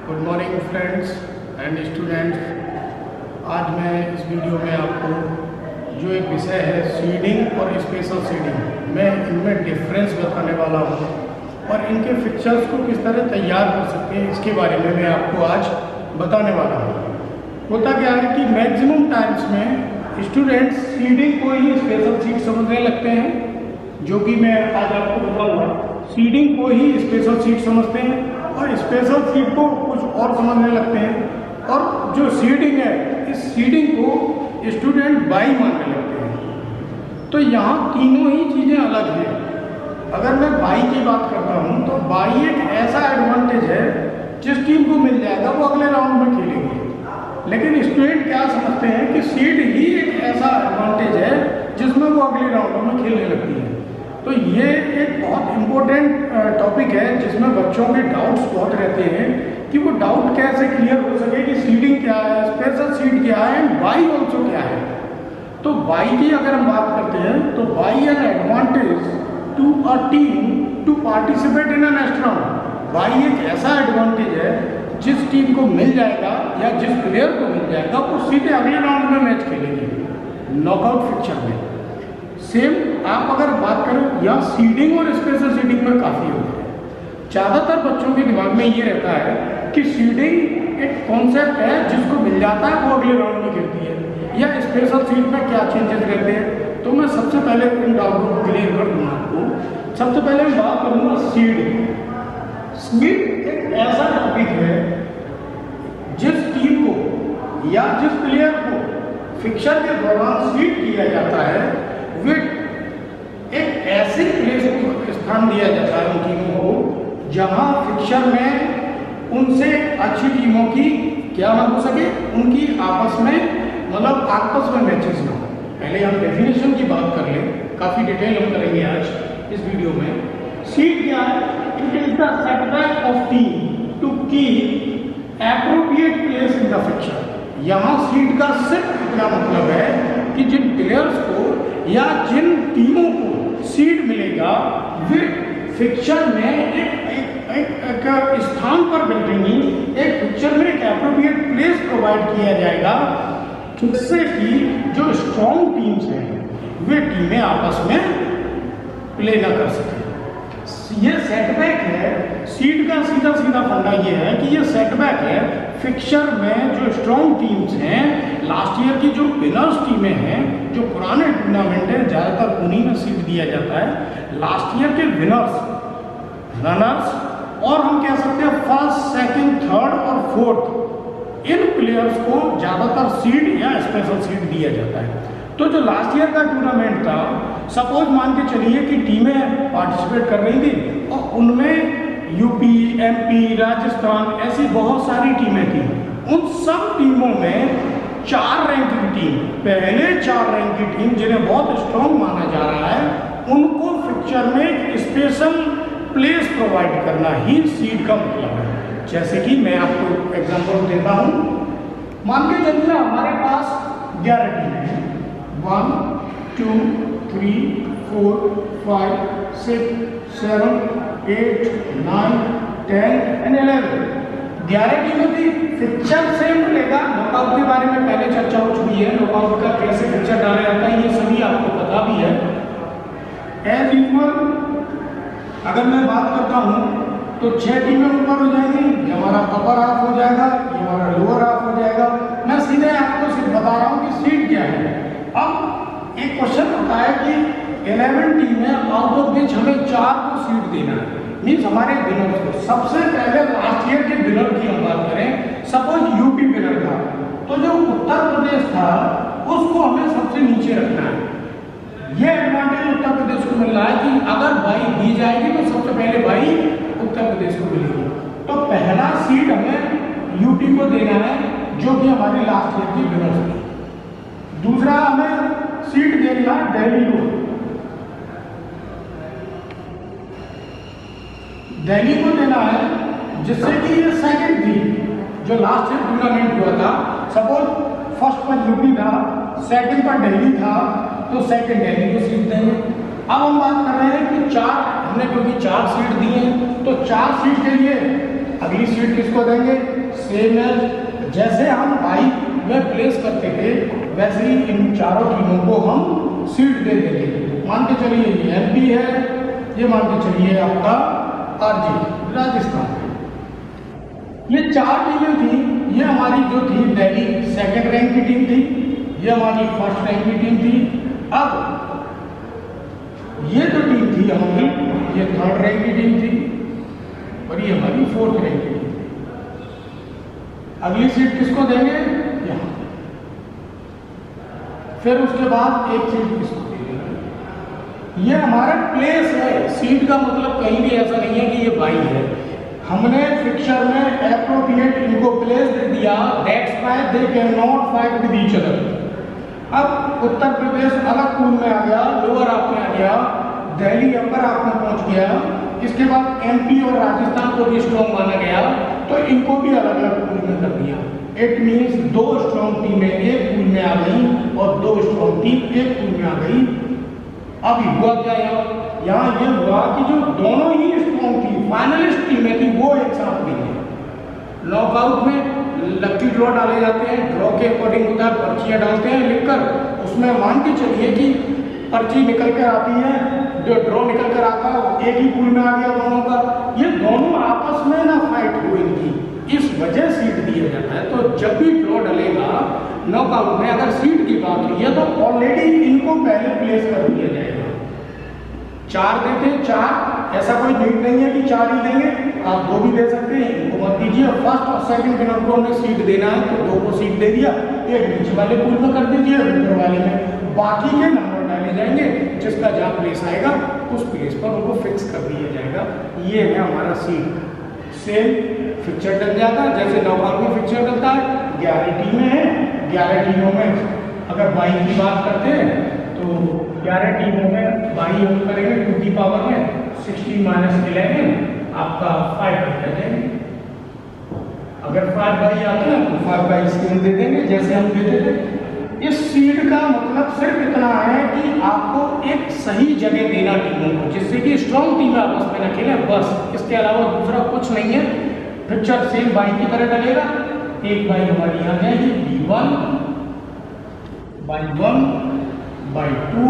Good morning friends and students. आज मैं इस वीडियो में आपको जो एक विषय है सीडिंग और स्पेशल सीडिंग, मैं इनमें डिफरेंस बताने वाला हूँ और इनके फिक्चर्स को किस तरह तैयार कर सकते हैं इसके बारे में मैं आपको आज बताने वाला हूँ। होता क्या है कि मैक्सिमम टाइम्स में स्टूडेंट्स सीडिंग को ही स्पेशल सीड समझने लगते हैं, जो कि मैं आज आपको बताऊँगा। सीडिंग को ही स्पेशल सीड समझते हैं और स्पेशल सीड को कुछ और समझने लगते हैं, और जो सीडिंग है इस सीडिंग को स्टूडेंट बाई मानने लगते हैं। तो यहाँ तीनों ही चीज़ें अलग हैं। अगर मैं बाई की बात करता हूँ तो बाई एक ऐसा एडवांटेज है जिस टीम को मिल जाएगा वो अगले राउंड में खेलेंगे, लेकिन स्टूडेंट क्या समझते हैं कि सीड ही एक ऐसा एडवांटेज है जिसमें वो अगले राउंडों में खेलने लगती है। तो ये एक बहुत इम्पोर्टेंट टॉपिक है जिसमें बच्चों के डाउट्स बहुत रहते हैं कि वो डाउट कैसे क्लियर हो सके कि सीडिंग क्या है, स्पेशल सीड क्या है एंड बाई ऑल्सो क्या है। तो बाई की अगर हम बात करते हैं तो by an advantage to a team to participate in an next round. By एक ऐसा एडवांटेज है जिस टीम को मिल जाएगा या जिस प्लेयर को मिल जाएगा वो सीधे अगले राउंड में मैच खेलेंगे नॉकआउट फिक्चर में। सेम आप अगर बात करें या सीडिंग और स्पेशल सीडिंग में काफ़ी होता है। ज़्यादातर बच्चों के दिमाग में ये रहता है कि सीडिंग एक कॉन्सेप्ट है जिसको मिल जाता है वो अगले राउंड में खेलती है, या स्पेशल सीड में क्या चेंजेस रहते हैं। तो मैं सबसे पहले इन डाउटों को क्लियर कर दूँगा आपको। सबसे पहले मैं बात करूँगा सीड। सीड एक ऐसा टॉपिक है जिस टीम को या जिस प्लेयर को फिक्चर के दौरान सीड किया जाता है वे एक ऐसे प्लेस को स्थान दिया जाता है उन टीमों को जहां फिक्चर में उनसे अच्छी टीमों की क्या ना हो सके, उनकी आपस में मतलब आपस में मैचेस ना हो। पहले हम डेफिनेशन की बात कर लें, काफ़ी डिटेल हम करेंगे आज इस वीडियो में। सीड क्या है? It is the setback of team to keep appropriate place in the fixture. यहाँ सीड का सिर्फ इतना मतलब है कि जिन प्लेयर्स को या जिन टीमों को सीड मिलेगा वे फिक्चर में एक स्थान पर बैठेंगी, एक फिक्चर में एक एप्रोप्रिएट प्लेस प्रोवाइड किया जाएगा जिससे कि जो स्ट्रॉन्ग टीम्स हैं वे टीमें आपस में प्ले ना कर सकें। ये सेटबैक है। सीड का सीधा सीधा फंडा ये है कि ये सेटबैक है फिक्चर में जो स्ट्रॉन्ग टीम्स हैं, लास्ट ईयर की जो विनर्स टीमें हैं, जो पुराने टूर्नामेंट है ज़्यादातर उन्हीं में सीड दिया जाता है। लास्ट ईयर के विनर्स, रनर्स और हम कह सकते हैं फर्स्ट, सेकंड, थर्ड और फोर्थ, इन प्लेयर्स को ज़्यादातर सीड या स्पेशल सीड दिया जाता है। तो जो लास्ट ईयर का टूर्नामेंट था, सपोज मान के चलिए कि टीमें पार्टिसिपेट कर रही थी और उनमें यूपी, एमपी, राजस्थान ऐसी बहुत सारी टीमें थी। उन सब टीमों में 4 रैंक की टीम, पहले 4 रैंक की टीम जिन्हें बहुत स्ट्रॉन्ग माना जा रहा है, उनको फिक्चर में स्पेशल प्लेस प्रोवाइड करना ही सीड का मतलब है। जैसे कि मैं आपको एग्जांपल देता हूँ। मान के चलिए हमारे पास 11 टीमें हैं, 1, 2, 3, 4, 5, 6, 7, 8, 9, 10 and 11। 11 टीमें थी। फिक्चर सेम मिलेगा। नॉकआउट के बारे में पहले चर्चा हो चुकी है, नॉकआउट का कैसे फिक्चर डाला जाता है ये सभी आपको पता भी है। एज यूजुअल अगर मैं बात करता हूँ तो 6 टीमें ऊपर हो जाएंगी, ये हमारा अपर हाफ हो जाएगा, ये हमारा लोअर हाफ हो जाएगा। मैं सीधे आपको सिर्फ बता रहा हूँ कि सीड क्या है। अब एक क्वेश्चन होता है कि 11 टीमें आउट ऑफ विच हमें 4 को सीड देना है, मीन्स हमारे विनर्स को। सबसे पहले लास्ट ईयर के विनर की हम बात करें, सपोज यूपी विनर था तो जो उत्तर प्रदेश था उसको हमें सबसे नीचे रखना है। ये एडवांटेज उत्तर प्रदेश को मिल रहा है कि अगर बाई दी जाएगी तो सबसे पहले बाई उत्तर प्रदेश को मिलेगी। तो पहला सीड हमें यूपी को देना है जो कि हमारी लास्ट ईयर की विनर्स थी। दूसरा हमें सीड देना है दिल्ली को। दिल्ली को देना है जिससे कि ये सेकंड थी जो लास्ट ईयर टूर्नामेंट हुआ था। सपोज फर्स्ट पर यूपी था, सेकंड पर दिल्ली था, तो सेकंड दिल्ली को सीट देंगे। अब हम बात कर रहे हैं कि 4 हमने क्योंकि 4 सीट दी हैं तो 4 सीट के लिए अगली सीट किसको देंगे? सेम एज जैसे हम बाई में प्लेस करते थे वैसे ही इन चारों टीमों को हम सीट दे देंगे। मान के चलिए ये एमपी है, ये मान के चलिए आपका आरजे राजस्थान। ये चार टीमें थी, ये हमारी जो थी दिल्ली सेकंड रैंक की टीम थी, ये हमारी फर्स्ट रैंक की टीम थी। अब ये जो टीम थी हमारी, ये थर्ड रैंक की टीम थी और ये हमारी फोर्थ रैंक की टीम थी। अगली सीट किसको देंगे? यहाँ। फिर उसके बाद एक सीट किसको देंगे? ये हमारा प्लेस है। सीट का मतलब कहीं भी ऐसा नहीं है कि ये बाई है। हमने फिक्चर में एप्रोप्रिएट इनको प्लेस दे दिया, that's why they can not fight with each other. अब उत्तर प्रदेश अलग पूल में आ गया, लोअर आप में आ गया, दिल्ली अपर आप में पहुंच गया, इसके बाद एमपी और राजस्थान को भी स्ट्रॉन्ग माना गया, तो इनको भी अलग अलग पूल में कर दिया। इट मीन्स दो स्ट्रॉन्ग टीमें एक पूल में आ गई और दो स्ट्रॉन्ग टीम एक पूल में आ गई। अब हुआ क्या यहाँ ये हुआ कि जो दोनों ही स्ट्रॉन्ग थी फाइनलिस्ट टीमें थी वो एक साथ नहीं है। नॉकआउट में लकी ड्रॉ डाले जाते हैं, ड्रॉ के अकॉर्डिंग होता है, पर्चियाँ डालते हैं लिखकर, उसमें मान के चलिए कि पर्ची निकल कर आती है, जो ड्रॉ निकल कर आता है एक ही पूल में आ गया दोनों का, ये दोनों आपस में ना फाइट हो इनकी, इस वजह सीट दिया जाता है। तो जब भी ड्रॉ डलेगा नॉकआउट में, अगर सीट की बात हुई है तो ऑलरेडी इनको पहले प्लेस कर दिया जाएगा। चार देते हैं, चार, ऐसा कोई नीड नहीं है कि चार ही देंगे, आप दो भी दे सकते हैं, इनको मत दीजिए। फर्स्ट और सेकंड विनर को हमने सीट देना है तो दो को सीट दे दिया, एक नीचे वाले पूल में कर दीजिए, ऊपर वाले में, बाकी के नंबर डाले जाएंगे, जिसका जहाँ प्लेस आएगा उस प्लेस पर उनको फिक्स कर दिया जाएगा। ये है हमारा सीट। सेम फिक्चर डल जाता है जैसे नॉकआउट में फिक्चर डलता है। 11 टीमें हैं, 11 टीमों में अगर बाई की बात करते हैं तो 11 टीमों में बाई हम करेंगे 2 की पावर में 16 - 11 आपका 5 बन जाएंगे। अगर 5 बाई आते हैं तो 5 बाई स्केल दे देंगे जैसे हम देते थे। इस सीड का मतलब सिर्फ इतना है कि आपको एक सही जगह देना टीमों को, जिससे कि स्ट्रॉन्ग टीम आपस में न खेलें, बस। इसके अलावा दूसरा कुछ नहीं है। पिक्चर सेम बाई की तरह डलेगा। एक बाई हमारी यहाँ जाएगी B1 बाई 1 बाई 2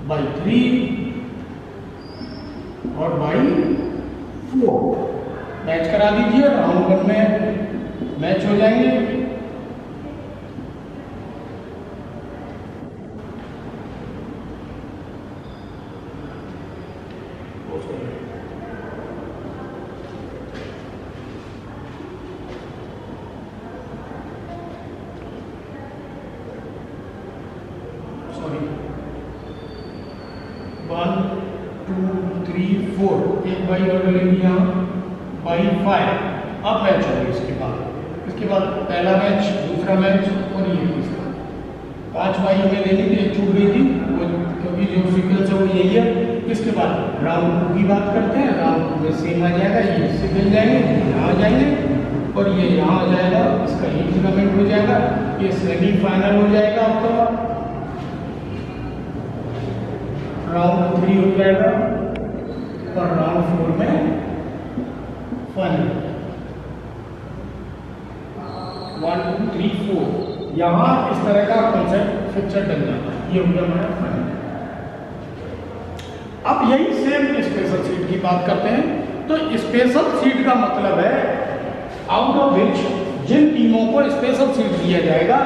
बाई 3 और बाई 4 मैच करा दीजिए। राउंड 1 में मैच हो जाएंगे। सॉरी 1 2 3 4 एक बाई और डलेगी यहाँ बाई 5। अब मैच होगी इसके बाद पहला मैच, दूसरा मैच और ये तीसरा। 5 बाई हमें देनी थी, एक छूट गई थी वो, क्योंकि जो सीक्वेंस है वो यही है। इसके बाद राउंड 2 की बात करते हैं। राउंड 2 में सेम आ जाएगा, ये इससे मिल जाएंगे, यहाँ आ जाएंगे और ये यहाँ आ जाएगा, इसका ही टूर्नामेंट हो जाएगा। ये सेमीफाइनल हो जाएगा आपका, राउंड 3 हो जाएगा और राउंड 4 में फाइनल। 1 2 3 4 यहाँ इस तरह का कॉन्सेप्ट फिक्चर डल जाता है। ये हो गया हमारा फाइनल। अब यही सेम स्पेशल सीट की बात करते हैं। तो स्पेशल सीट का मतलब है आउट ऑफ विच जिन टीमों को स्पेशल सीट दिया जाएगा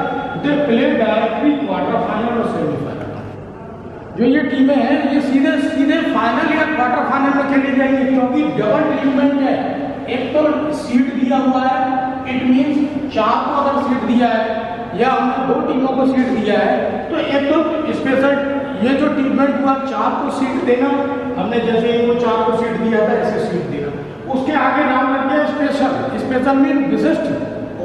they play directly quarter final और सेमीफाइनल। जो ये टीमें हैं ये सीधे फाइनल या क्वार्टर फाइनल में खेली जाएंगी, क्योंकि डबल ट्रीटमेंट है। एक तो सीट दिया हुआ है, इट मीन्स 4 को अगर सीट दिया है या हमने 2 टीमों को सीट दिया है तो एक तो स्पेशल ये जो ट्रीटमेंट हुआ 4 को सीट देना, हमने जैसे इनको 4 को सीट दिया था ऐसे सीट देना, उसके आगे नाम लग गया स्पेशल। स्पेशल मीन विशिष्ट,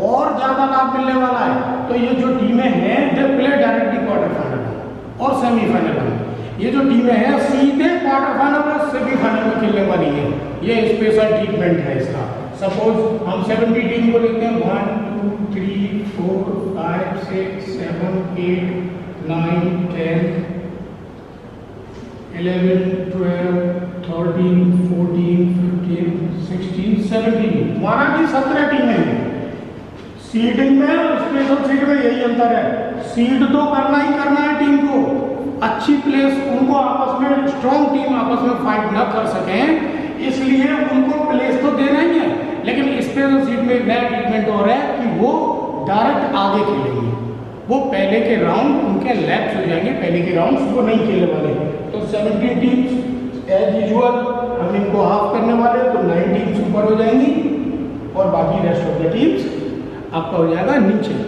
और ज्यादा लाभ मिलने वाला है। तो ये जो टीमें हैं they play directly quarter final और सेमीफाइनल में। ये जो टीमें हैं सीधे क्वार्टर फाइनल और सेमीफाइनल में खेलने वाली है। ये स्पेशल ट्रीटमेंट है इसका। सपोज हम 70 टीम को लेते हैं 1 2 3 4 5 6 7 8 9 10 11 12 13 14 15, 16, 17 हमारा भी 17 टीमें हैं। सीडिंग में और स्पेशल सीड में यही अंतर है, सीड तो करना ही करना है टीम को, अच्छी प्लेस उनको आपस में स्ट्रॉन्ग टीम आपस में फाइट ना कर सकें इसलिए उनको प्लेस तो देना ही है, लेकिन स्पेशल सीड में नया ट्रीटमेंट हो रहा है कि वो डायरेक्ट आगे खेलेंगे, वो पहले के राउंड उनके लैप्स हो जाएंगे, पहले के राउंड्स वो नहीं खेलने वाले। तो 17 टीम्स एज यूजुअल हम इनको हाफ करने वाले, तो 9 टीम्स ऊपर हो जाएंगी और बाकी रेस्ट ऑफ द टीम्स आपका हो जाएगा नीचे।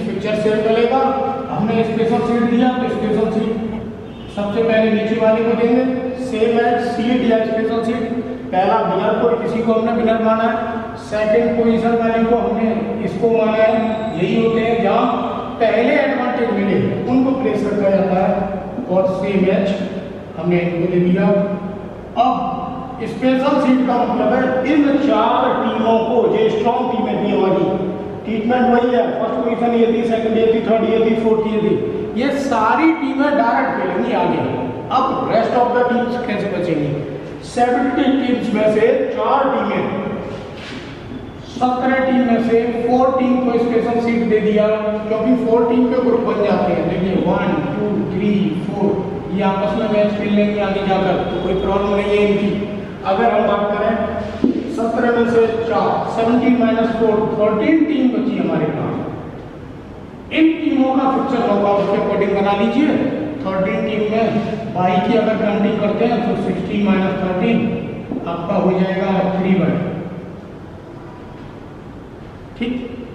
पिक्चर सेव करेगा, हमने स्पेशल सीट दिया तो स्पेशल सीट सबसे पहले नीचे वाले को देंगे, सेम एज सीट या स्पेशल सीट। पहला विनर को किसी को हमने विनर माना है, सेकंड पोजीशन वाले को हमने इसको माना है, यही होते हैं जहां पहले एडवांटेज मिले उनको प्लेस रखा जाता है और सेम एज हमने इनको दे दिया। अब स्पेशल सीट का मतलब है इन 4 टीमों को, जो स्ट्रॉन्ग टीमें थी हमारी, ट्रीटमेंट वही है, फर्स्ट पोजीशन ये थी, सेकंड ये थी, थर्ड ये थी, फोर्थ ये थी, ये सारी टीमें डायरेक्ट खेलेंगी आगे। अब रेस्ट ऑफ द टीम्स कैसे बचेंगी? 70 टीम्स में से 4 टीमें, 17 टीम में से 4 टीम को स्पेशल सीट दे दिया, क्योंकि 4 टीम के ग्रुप बन जाते हैं। देखिए 1 2 3 4 ये आपस में मैच खेल लेंगे आगे जाकर, तो कोई प्रॉब्लम नहीं है इनकी। अगर हम बात करें 17 में से 4, 17 - 4, 13 टीम बची हमारे पास। इन टीमों का फिक्चर होगा, उसके अकॉर्डिंग बना लीजिए। 13 टीम में बाई की अगर काउंटिंग करते हैं तो 16 - 13 आपका हो जाएगा 3 बाई, ठीक,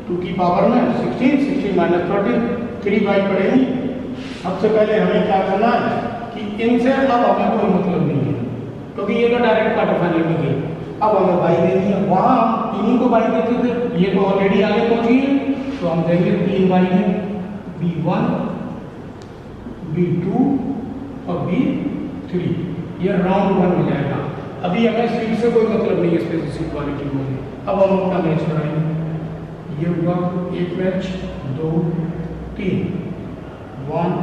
2 की पावर में 16, 16 - 13 3 बाई पड़ेगी। सबसे पहले हमें क्या करना है कि इनसे अब हमें कोई मतलब नहीं है, क्योंकि ये तो डायरेक्ट क्वार्टर फाइनल में गए। अब हमें बाई देनी है, वहाँ हम इन्हीं को बाई देते थे, ये तो ऑलरेडी आगे पहुँच गए, तो हम देंगे 3 बाई में, B1 B2 और B3, ये राउंड 1 हो जाएगा। अभी हमें सीट से कोई मतलब नहीं है स्पेशल सीट वाली टीमों में। अब हम अपना मैच कराएंगे, ये हुआ एक मैच, 2 3 1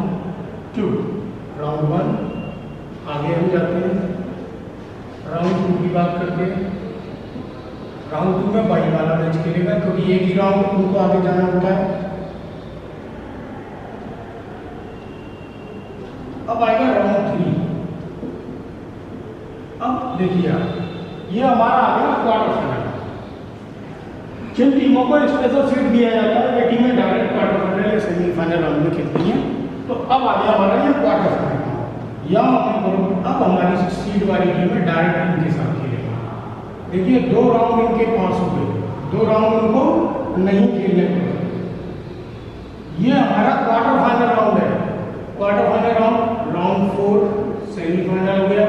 2 राउंड 1। आगे हम जाते हैं राउंड 2 की बात करते हैं। राउंड 2 में बाई वाला मैच खेलेगा, क्योंकि एक ही राउंड उनको आगे जाना होता है। अब आएगा राउंड 3। अब देखिए ये हमारा आ गया क्वार्टर फाइनल। जिन टीमों को स्पेशल सीट दिया जाता है वे टीमें डायरेक्ट क्वार्टर फाइनल या सेमीफाइनल राउंड में खेलती हैं। तो अब आ गया हमारा ये क्वार्टर फाइनल, यहाँ अब हमारी सीट वाली टीमें डायरेक्ट इनके साथ खेलेंगे। देखिए 2 राउंड इनके पास हो गए, 2 राउंड उनको नहीं खेलने पड़े। ये हमारा क्वार्टर फाइनल राउंड है। क्वार्टर फाइनल राउंड 4 सेमीफाइनल हो गया,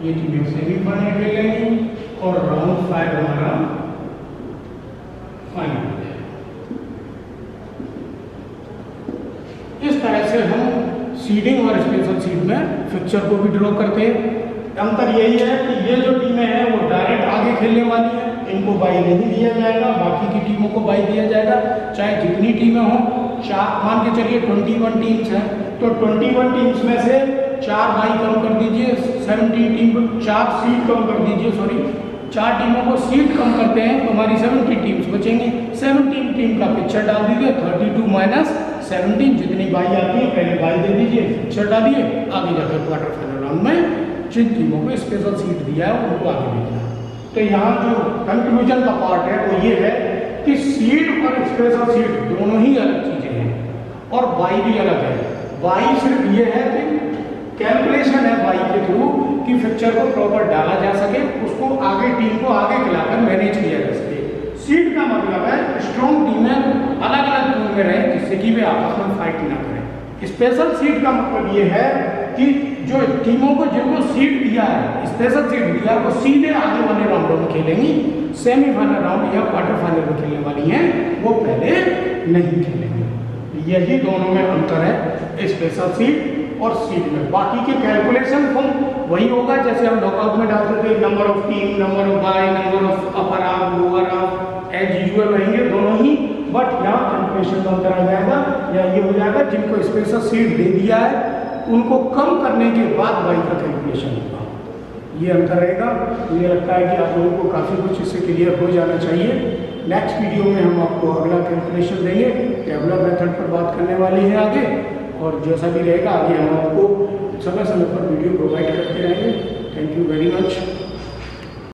ये टीमें सेमीफाइनल खेलेंगी और राउंड 5 हमारा फाइनल हो गया। इस तरह से हम सीडिंग और स्पेशल सीड में फिक्चर को भी ड्रॉ करते हैं। अंतर यही है कि ये जो टीमें हैं वो डायरेक्ट आगे खेलने वाली हैं, इनको बाई नहीं दिया जाएगा, बाकी की टीमों को बाई दिया जाएगा, चाहे जितनी टीमें हों। 4 मान के चलिए 21 टीम्स हैं, तो 21 टीम्स में से 4 बाई कम कर दीजिए, 17 टीम 4 सीट कम कर दीजिए, सॉरी 4 टीमों को सीट कम करते हैं तो हमारी 70 टीम्स बचेंगी। 17 टीम का पिक्चर डाल दीजिए, 32 - 17 जितनी बाई आती है पहले बाई दे दीजिए, पिक्चर डालिए, आगे जाकर क्वार्टर फाइनल राउंड में जिन टीमों को स्पेशल सीट दिया है उनको आगे भेजना। तो यहाँ जो कंक्लूजन का पार्ट है वो ये है कि सीट और स्पेशल सीट दोनों ही अलग चीजें हैं और बाई भी अलग है। बाई सिर्फ ये है कि कैलकुलेशन है बाई के थ्रू कि फिक्चर को प्रॉपर डाला जा सके, उसको आगे टीम को आगे खिलाकर मैनेज किया जा सके। सीट का मतलब है स्ट्रॉन्ग टीमें अलग अलग टीम में रहें जिससे कि वे आपस में फाइट ना करें। स्पेशल सीट का मतलब ये है कि जो टीमों को जिनको सीट दिया है, स्पेशल सीट दिया, वो सीधे आगे वाले राउंडों में खेलेंगी, सेमीफाइनल राउंड या क्वार्टर फाइनल में खेलने वाली हैं, वो पहले नहीं खेलेंगे। यही दोनों में अंतर है स्पेशल सीट और सीट में। बाकी के कैलकुलेशन वही होगा जैसे हम नॉकआउट में डालते थे, number of team, number of bye, number of upper arm, lower arm, as usual रहेंगे दोनों ही, बट यहाँ कैलकुलेशन का अंतर आ जाएगा, या ये हो जाएगा जिनको स्पेशल सीट दे दिया है उनको कम करने के बाद वाई का कैलकुलेशन होगा, ये अंतर रहेगा। मुझे लगता है कि आप लोगों को काफ़ी कुछ इससे क्लियर हो जाना चाहिए। नेक्स्ट वीडियो में हम आपको अगला कैलकुलेशन देंगे, टेबलर मेथड पर बात करने वाली है आगे, और जैसा भी रहेगा आगे हम आपको समय समय पर वीडियो प्रोवाइड करते रहेंगे। Thank you very much.